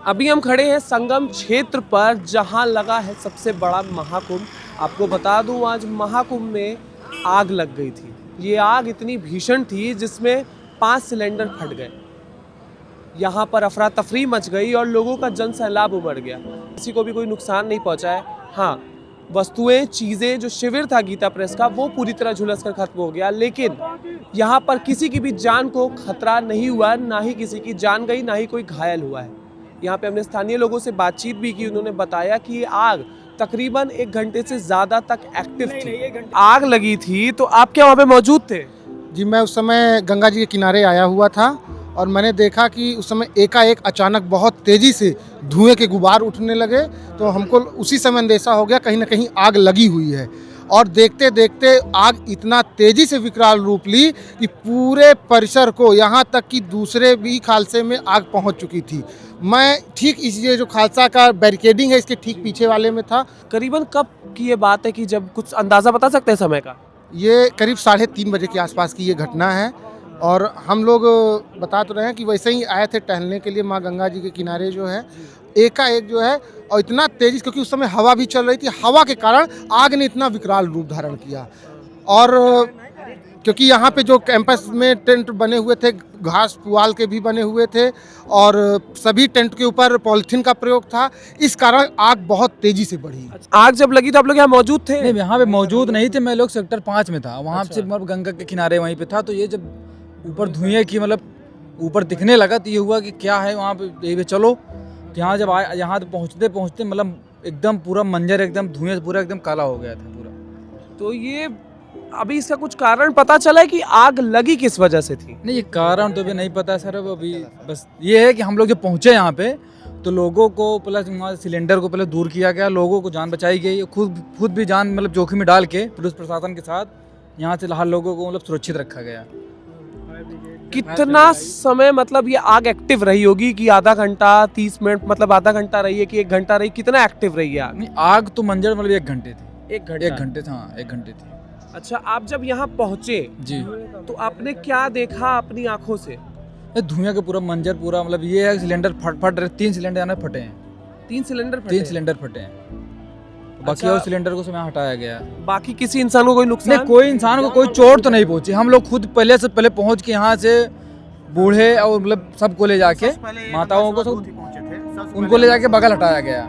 अभी हम खड़े हैं संगम क्षेत्र पर जहां लगा है सबसे बड़ा महाकुंभ। आपको बता दूं आज महाकुंभ में आग लग गई थी। ये आग इतनी भीषण थी जिसमें 5 सिलेंडर फट गए। यहाँ पर अफरा तफरी मच गई और लोगों का जन सैलाब उमड़ गया। किसी को भी कोई नुकसान नहीं पहुंचा है। हाँ, वस्तुएं चीज़ें जो शिविर था गीता प्रेस का वो पूरी तरह झुलस कर खत्म हो गया, लेकिन यहाँ पर किसी की भी जान को खतरा नहीं हुआ, ना ही किसी की जान गई, ना ही कोई घायल हुआ है। यहाँ पे हमने स्थानीय लोगों से बातचीत भी की। उन्होंने बताया कि ये आग तकरीबन 1 घंटे से ज़्यादा तक एक्टिव थी। आग लगी थी तो आप क्या वहाँ पे मौजूद थे? जी, मैं उस समय गंगा जी के किनारे आया हुआ था और मैंने देखा कि उस समय एकाएक अचानक बहुत तेज़ी से धुएं के गुबार उठने लगे। तो हमको उसी समय अंदेशा हो गया कहीं ना कहीं आग लगी हुई है। और देखते देखते आग इतना तेज़ी से विकराल रूप ली कि पूरे परिसर को, यहाँ तक कि दूसरे भी खालसे में आग पहुँच चुकी थी। मैं ठीक इस ये जो खालसा का बैरिकेडिंग है इसके ठीक पीछे वाले में था। करीबन कब की ये बात है कि जब कुछ अंदाज़ा बता सकते हैं समय का? ये करीब 3:30 बजे के आसपास की ये घटना है। और हम लोग बता तो रहे हैं कि वैसे ही आए थे टहलने के लिए माँ गंगा जी के किनारे जो है, एकाएक जो है, और इतना तेज़ी, क्योंकि उस समय हवा भी चल रही थी, हवा के कारण आग ने इतना विकराल रूप धारण किया। और क्योंकि यहाँ पे जो कैंपस में टेंट बने हुए थे, घास पुआल के भी बने हुए थे और सभी टेंट के ऊपर पॉलिथीन का प्रयोग था, इस कारण आग बहुत तेज़ी से बढ़ी। आग जब लगी तो आप लोग यहाँ मौजूद थे? नहीं, यहाँ पे मौजूद नहीं थे। मैं लोग सेक्टर 5 में था, वहाँ अच्छा। से मतलब गंगा के किनारे वहीं पे था। तो ये जब ऊपर धुएं की मतलब ऊपर दिखने लगा तो ये हुआ कि क्या है वहाँ पे, ये भी चलो। तो यहाँ जब आए, यहाँ तो पहुँचते पहुँचते मतलब एकदम पूरा मंजर एकदम धुएं से पूरा एकदम काला हो गया था पूरा। तो ये अभी इसका कुछ कारण पता चला है कि आग लगी किस वजह से थी? नहीं, ये कारण तो अभी नहीं पता सर। अब अभी बस ये है कि हम लोग जब पहुँचे यहाँ पे तो लोगों को प्लस वहाँ सिलेंडर को पहले दूर किया गया, लोगों को जान बचाई गई, खुद भी जान मतलब जोखिम में डाल के पुलिस प्रशासन के साथ यहाँ से हर लोगों को मतलब सुरक्षित रखा गया। कितना समय मतलब ये आग एक्टिव रही होगी कि आधा घंटा 30 मिनट, मतलब आधा घंटा रही है कि 1 घंटा रही, कितना एक्टिव रही है आग? नहीं, आग तो मंजर मतलब 1 घंटे थी। 1 घंटा? 1 घंटे था, हाँ 1 घंटे थी। अच्छा, आप जब यहाँ पहुँचे जी, तो आपने क्या देखा अपनी आंखों से? ये धुएं का पूरा मंजर पूरा मतलब ये है, सिलेंडर फट रहे, 3 सिलेंडर यहाँ फटे हैं। 3 सिलेंडर फटे? 3 सिलेंडर फटे हैं। बाकी अच्छा। और सिलेंडर को समय हटाया गया। बाकी किसी इंसान को कोई नुकसान? नहीं, कोई इंसान को कोई चोट तो नहीं पहुंची। हम लोग खुद पहले से पहले पहुंच के यहाँ से बूढ़े और मतलब सबको ले जाके, माताओं को सब उनको ले जाके बगल हटाया गया।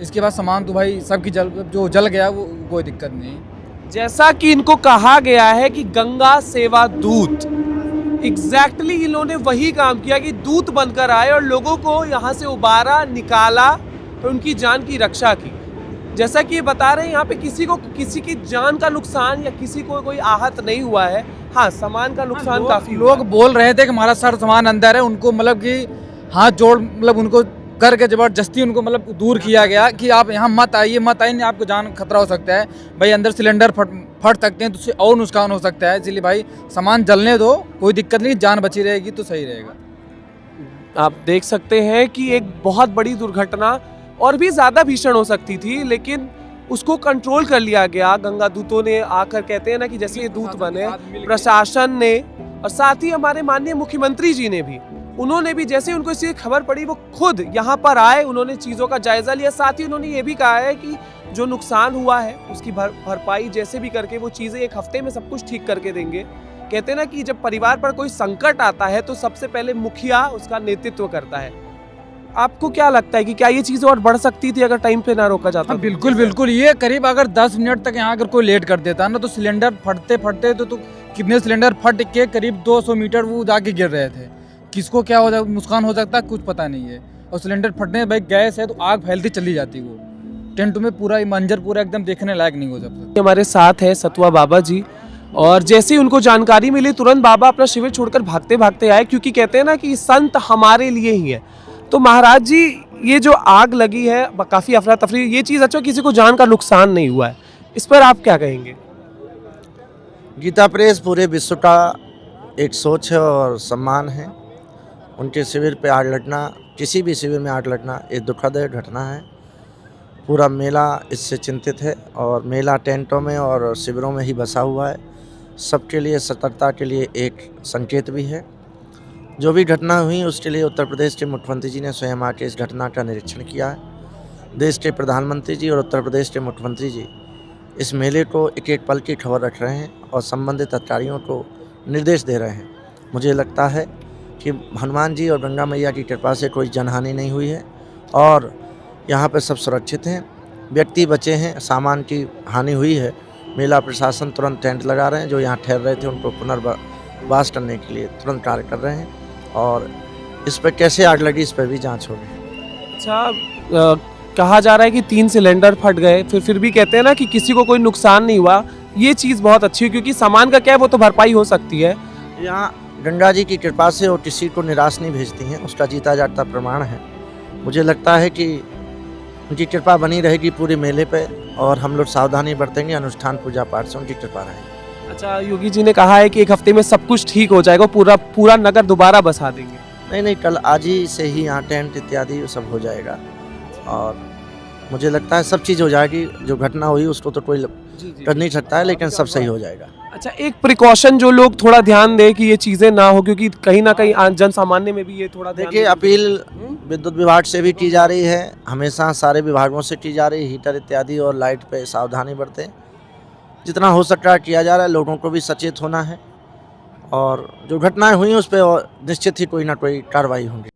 इसके बाद सामान तो भाई सबकी जो जल गया वो कोई दिक्कत नहीं। जैसा कि इनको कहा गया है कि गंगा सेवा दूत, एग्जैक्टली इन्होंने वही काम किया कि दूत बनकर आए और लोगों को यहाँ से उबारा, निकाला और उनकी जान की रक्षा की। जैसा कि ये बता रहे हैं यहाँ पे किसी की जान का नुकसान या किसी को कोई आहत नहीं हुआ है। हाँ, सामान का नुकसान काफी हुआ है। लोग बोल रहे थे कि हमारा सर सामान अंदर है, उनको मतलब कि हाथ जोड़ मतलब उनको करके जबरदस्ती उनको मतलब दूर किया गया कि आप यहाँ मत आइए, नहीं आपको जान खतरा हो सकता है भाई, अंदर सिलेंडर फट सकते हैं तो उससे और नुकसान हो सकता है, इसलिए भाई सामान जलने दो, कोई दिक्कत नहीं, जान बची रहेगी तो सही रहेगा। आप देख सकते हैं कि एक बहुत बड़ी दुर्घटना और भी ज़्यादा भीषण हो सकती थी, लेकिन उसको कंट्रोल कर लिया गया। गंगा दूतों ने आकर, कहते हैं ना कि जैसे ये दूत बने, प्रशासन ने और साथ ही हमारे माननीय मुख्यमंत्री जी ने भी, उन्होंने भी जैसे उनको इसकी खबर पड़ी वो खुद यहाँ पर आए, उन्होंने चीज़ों का जायजा लिया। साथ ही उन्होंने ये भी कहा है कि जो नुकसान हुआ है उसकी भरपाई जैसे भी करके वो चीज़ें 1 हफ्ते में सब कुछ ठीक करके देंगे। कहते हैं ना कि जब परिवार पर कोई संकट आता है तो सबसे पहले मुखिया उसका नेतृत्व करता है। आपको क्या लगता है कि क्या ये चीज़ और बढ़ सकती थी अगर टाइम पे ना रोका जाता? हाँ, बिल्कुल। ये करीब अगर 10 मिनट तक यहाँ अगर कोई लेट कर देता ना तो सिलेंडर फटते तो कितने सिलेंडर फट के करीब 200 मीटर वो जाके गिर रहे थे। किसको क्या हो जाए, नुकसान हो सकता है कुछ पता नहीं है। और सिलेंडर फटने भाई गैस है तो आग फैलती चली जाती, वो टेंट में पूरा मंजर पूरा एकदम देखने लायक नहीं हो सकता। हमारे साथ है सतवा बाबा जी, और जैसे ही उनको जानकारी मिली तुरंत बाबा अपना शिविर छोड़कर भागते भागते आए, क्योंकि कहते हैं ना कि संत हमारे लिए ही है। तो महाराज जी, ये जो आग लगी है काफ़ी अफरा तफरी, ये चीज़ अच्छा किसी को जान का नुकसान नहीं हुआ है, इस पर आप क्या कहेंगे? गीता प्रेस पूरे विश्व का एक सोच है और सम्मान है। उनके शिविर पे आग लगना, किसी भी शिविर में आग लगना एक दुखद घटना है। पूरा मेला इससे चिंतित है और मेला टेंटों में और शिविरों में ही बसा हुआ है। सबके लिए सतर्कता के लिए एक संकेत भी है जो भी घटना हुई उसके लिए उत्तर प्रदेश के मुख्यमंत्री जी ने स्वयं आके इस घटना का निरीक्षण किया है। देश के प्रधानमंत्री जी और उत्तर प्रदेश के मुख्यमंत्री जी इस मेले को एक एक पल की खबर रख रहे हैं और संबंधित अधिकारियों को निर्देश दे रहे हैं। मुझे लगता है कि हनुमान जी और गंगा मैया की कृपा से कोई जनहानि नहीं हुई है और यहाँ पर सब सुरक्षित हैं, व्यक्ति बचे हैं, सामान की हानि हुई है। मेला प्रशासन तुरंत टेंट लगा रहे हैं, जो यहाँ ठहर रहे थे उनको पुनर्वास करने के लिए तुरंत कार्य कर रहे हैं और इस पर कैसे आग लगी इस पर भी जांच होगी। अच्छा, कहा जा रहा है कि 3 सिलेंडर फट गए, फिर भी कहते हैं ना कि किसी को कोई नुकसान नहीं हुआ। ये चीज़ बहुत अच्छी है क्योंकि सामान का क्या है वो तो भरपाई हो सकती है। यहाँ गंगा जी की कृपा से और किसी को निराश नहीं भेजती हैं, उसका जीता जागता प्रमाण है। मुझे लगता है कि उनकी कृपा बनी रहेगी पूरे मेले पे और हम लोग सावधानी बरतेंगे, अनुष्ठान पूजा पाठ से उनकी कृपा रहेगी। अच्छा, योगी जी ने कहा है कि 1 हफ्ते में सब कुछ ठीक हो जाएगा, पूरा नगर दोबारा बसा देंगे। नहीं, कल आज ही से ही यहाँ टेंट इत्यादि सब हो जाएगा और मुझे लगता है सब चीज़ हो जाएगी। जो घटना हुई उसको तो कोई कर नहीं सकता है, लेकिन सब सही हो जाएगा। अच्छा, एक प्रिकॉशन जो लोग थोड़ा ध्यान दें कि ये चीज़ें ना हो, क्योंकि कहीं ना कहीं जन सामान्य में भी ये थोड़ा ध्यान देखिए, अपील विद्युत विभाग से भी की जा रही है, हमेशा सारे विभागों से की जा रही है। हीटर इत्यादि और लाइट पे सावधानी बरतें, जितना हो सकता है किया जा रहा है। लोगों को भी सचेत होना है और जो घटनाएं हुई उस पर निश्चित ही कोई ना कोई कार्रवाई होगी।